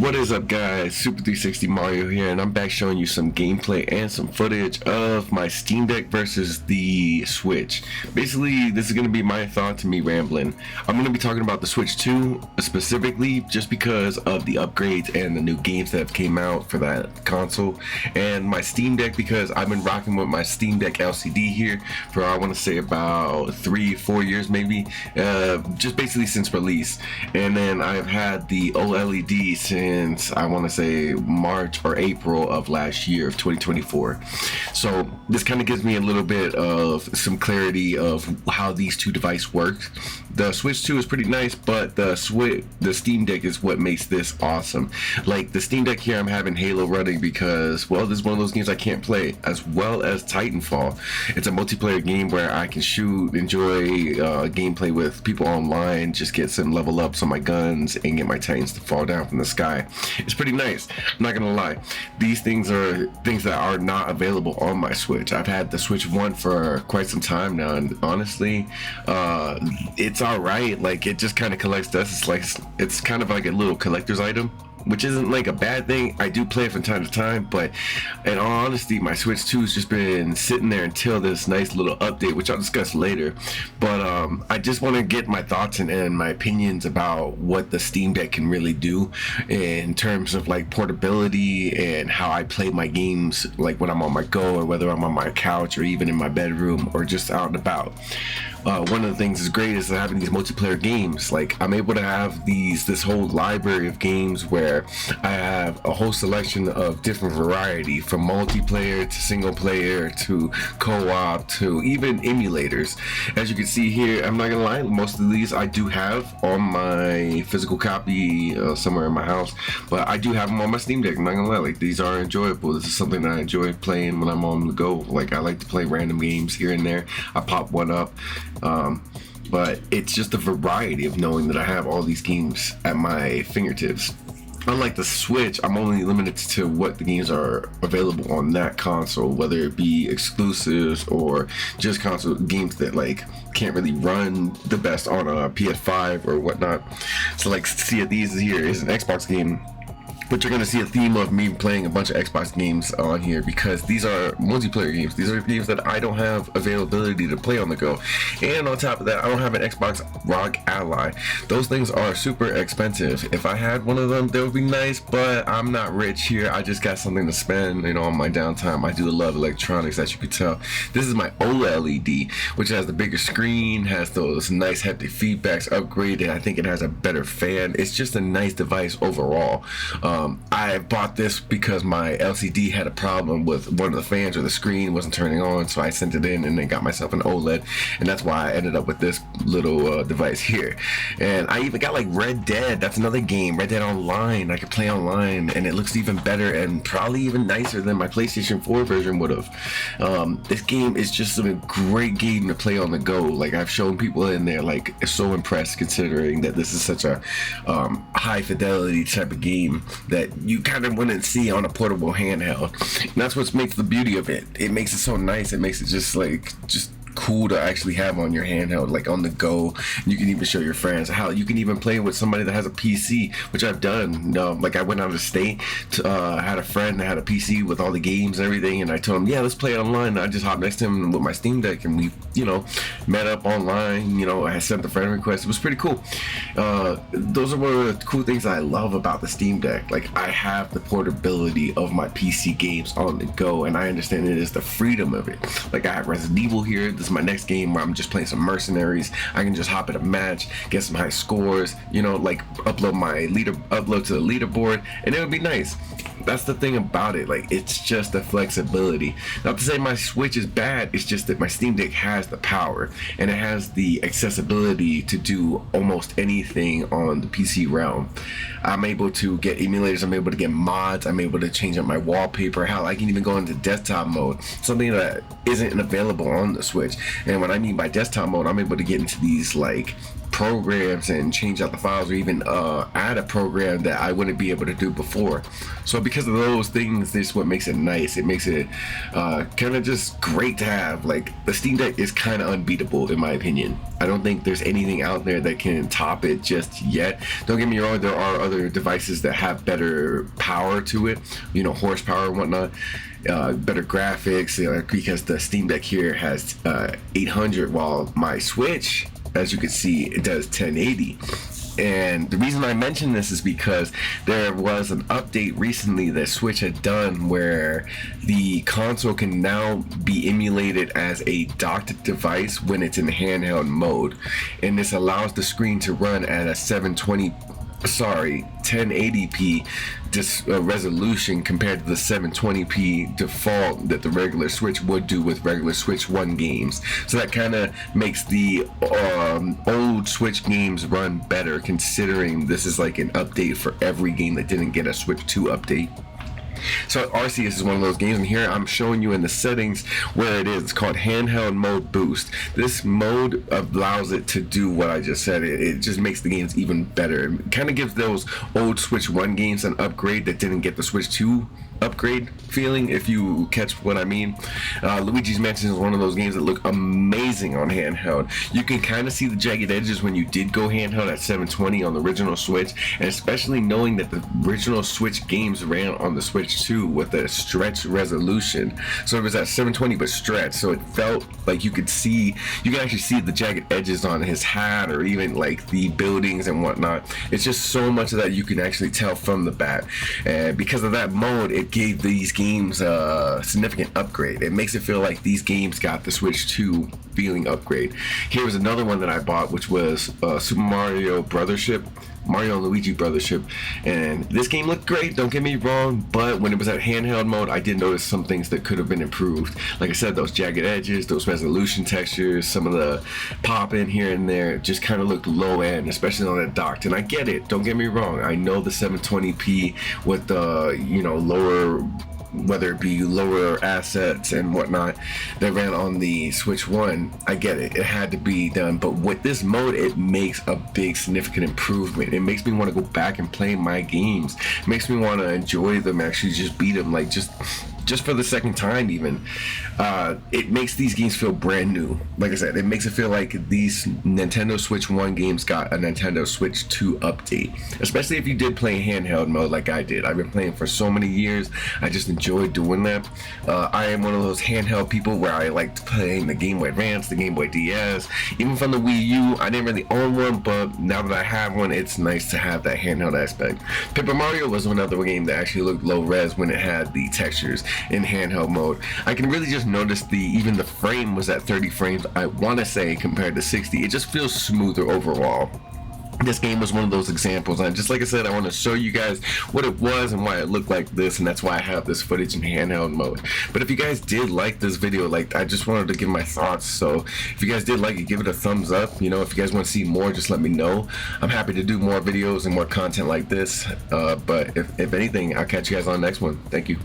What is up, guys? Super 360 Mario here, and I'm back showing you some gameplay and some footage of my Steam Deck versus the Switch. Basically, this is going to be my thoughts and me rambling. I'm going to be talking about the Switch 2 specifically just because of the upgrades and the new games that have came out for that console, and my Steam Deck because I've been rocking with my Steam Deck LCD here for I want to say about 3-4 years maybe, just basically since release. And then I've had the OLED since I want to say March or April of last year of 2024. So this kind of gives me a little bit of some clarity of how these two devices work. The Switch 2 is pretty nice, but the Steam Deck is what makes this awesome. Like the Steam Deck here, I'm having Halo running because, well, this is one of those games I can't play, as well as Titanfall. It's a multiplayer game where I can shoot, enjoy gameplay with people online, just get some level ups on my guns and get my Titans to fall down from the sky. It's pretty nice, I'm not gonna lie. These things are things that are not available on my Switch. I've had the Switch 1 for quite some time now, and honestly, it's alright. Like, it just kind of collects dust. It's kind of like a little collector's item, which isn't like a bad thing. I do play it from time to time, but in all honesty, my Switch 2 has just been sitting there until this nice little update, which I'll discuss later. But I just want to get my thoughts and my opinions about what the Steam Deck can really do in terms of like portability and how I play my games, like when I'm on my go or whether I'm on my couch or even in my bedroom or just out and about. One of the things that's great is having these multiplayer games. Like, I'm able to have this whole library of games where I have a whole selection of different variety, from multiplayer to single player to co-op to even emulators. As you can see here, I'm not gonna lie, most of these I do have on my physical copy somewhere in my house, but I do have them on my Steam Deck. I'm not gonna lie, like, these are enjoyable. This is something that I enjoy playing when I'm on the go. Like, I like to play random games here and there. I pop one up. But it's just a variety of knowing that I have all these games at my fingertips. Unlike the Switch, I'm only limited to what the games are available on that console, whether it be exclusives or just console games that like can't really run the best on a PS5 or whatnot. So like, see, these here is an Xbox game, but you're gonna see a theme of me playing a bunch of Xbox games on here because these are multiplayer games. These are games that I don't have availability to play on the go. And on top of that, I don't have an Xbox ROG Ally. Those things are super expensive. If I had one of them, that would be nice, but I'm not rich here. I just got something to spend, you know, on my downtime. I do love electronics, as you can tell. This is my OLED, which has the bigger screen, has those nice hefty feedbacks upgraded. I think it has a better fan. It's just a nice device overall. I bought this because my LCD had a problem with one of the fans, or the screen wasn't turning on, so I sent it in and then got myself an OLED, and that's why I ended up with this little device here. And I even got like Red Dead. That's another game, Red Dead Online. I could play online, and it looks even better and probably even nicer than my PlayStation 4 version would have. This game is just a great game to play on the go. Like, I've shown people in there, like, so impressed considering that this is such a high fidelity type of game that you kind of wouldn't see on a portable handheld. And that's what makes the beauty of it. It makes it so nice. It makes it just cool to actually have on your handheld, like on the go. You can even show your friends how you can even play with somebody that has a PC, which I've done. Like, I went out of state to, had a friend that had a PC with all the games and everything, and I told him, yeah, let's play it online. And I just hopped next to him with my Steam Deck, and we, you know, met up online. You know, I sent the friend request. It was pretty cool. Those are one of the cool things I love about the Steam Deck. Like, I have the portability of my PC games on the go, and I understand it is the freedom of it. Like, I have Resident Evil here. This is my next game where I'm just playing some mercenaries. I can just hop in a match, get some high scores, you know, like upload to the leaderboard, and it would be nice. That's the thing about it. Like, it's just the flexibility. Not to say my Switch is bad, it's just that my Steam Deck has the power and it has the accessibility to do almost anything on the PC realm. I'm able to get emulators, I'm able to get mods, I'm able to change up my wallpaper. Hell, I can even go into desktop mode, something that isn't available on the Switch. And when I mean by desktop mode, I'm able to get into these like programs and change out the files, or even add a program that I wouldn't be able to do before. So because of those things, this is what makes it nice. It makes it kind of just great to have. Like, the Steam Deck is kind of unbeatable in my opinion. I don't think there's anything out there that can top it just yet. Don't get me wrong, there are other devices that have better power to it, you know, horsepower and whatnot, better graphics, because the Steam Deck here has 800, while my Switch, as you can see, it does 1080. And the reason I mention this is because there was an update recently that Switch had done where the console can now be emulated as a docked device when it's in handheld mode, and this allows the screen to run at a 1080p resolution compared to the 720p default that the regular Switch would do with regular Switch 1 games. So that kind of makes the old Switch games run better, considering this is like an update for every game that didn't get a Switch 2 update. So Arceus is one of those games, and here I'm showing you in the settings where it is. It's called handheld mode boost. This mode allows it to do what I just said. It just makes the games even better. It kind of gives those old Switch 1 games an upgrade that didn't get the Switch 2 upgrade feeling, if you catch what I mean. Luigi's Mansion is one of those games that look amazing on handheld. You can kind of see the jagged edges when you did go handheld at 720 on the original Switch, and especially knowing that the original Switch games ran on the Switch 2 with a stretched resolution. So it was at 720 but stretched, so it felt like you could actually see the jagged edges on his hat, or even like the buildings and whatnot. It's just so much of that you can actually tell from the bat, and because of that mode, it gave these games a significant upgrade. It makes it feel like these games got the Switch 2 feeling upgrade. Here was another one that I bought, which was Super Mario Brothership. Mario and Luigi Brothership, and this game looked great, don't get me wrong, but when it was at handheld mode, I did notice some things that could have been improved. Like I said, those jagged edges, those resolution textures, some of the pop in here and there just kind of looked low end, especially on that docked. And I get it, don't get me wrong, I know the 720p with the lower, whether it be lower assets and whatnot that ran on the Switch 1, I get it, it had to be done. But with this mode, it makes a big significant improvement. It makes me want to go back and play my games. It makes me want to enjoy them, actually just beat them, like just for the second time even. It makes these games feel brand new. Like I said, it makes it feel like these Nintendo Switch 1 games got a Nintendo Switch 2 update, especially if you did play handheld mode like I did. I've been playing for so many years. I just enjoy doing that. I am one of those handheld people where I like playing the Game Boy Advance, the Game Boy DS, even from the Wii U. I didn't really own one, but now that I have one, it's nice to have that handheld aspect. Paper Mario was another game that actually looked low res when it had the textures in handheld mode. I can really just notice even the frame was at 30 frames, I want to say, compared to 60. It just feels smoother overall. This game was one of those examples, and just like I said, I want to show you guys what it was and why it looked like this, and that's why I have this footage in handheld mode. But if you guys did like this video, I just wanted to give my thoughts. So if you guys did like it, give it a thumbs up. If you guys want to see more, just let me know. I'm happy to do more videos and more content like this. But if anything, I'll catch you guys on the next one. Thank you.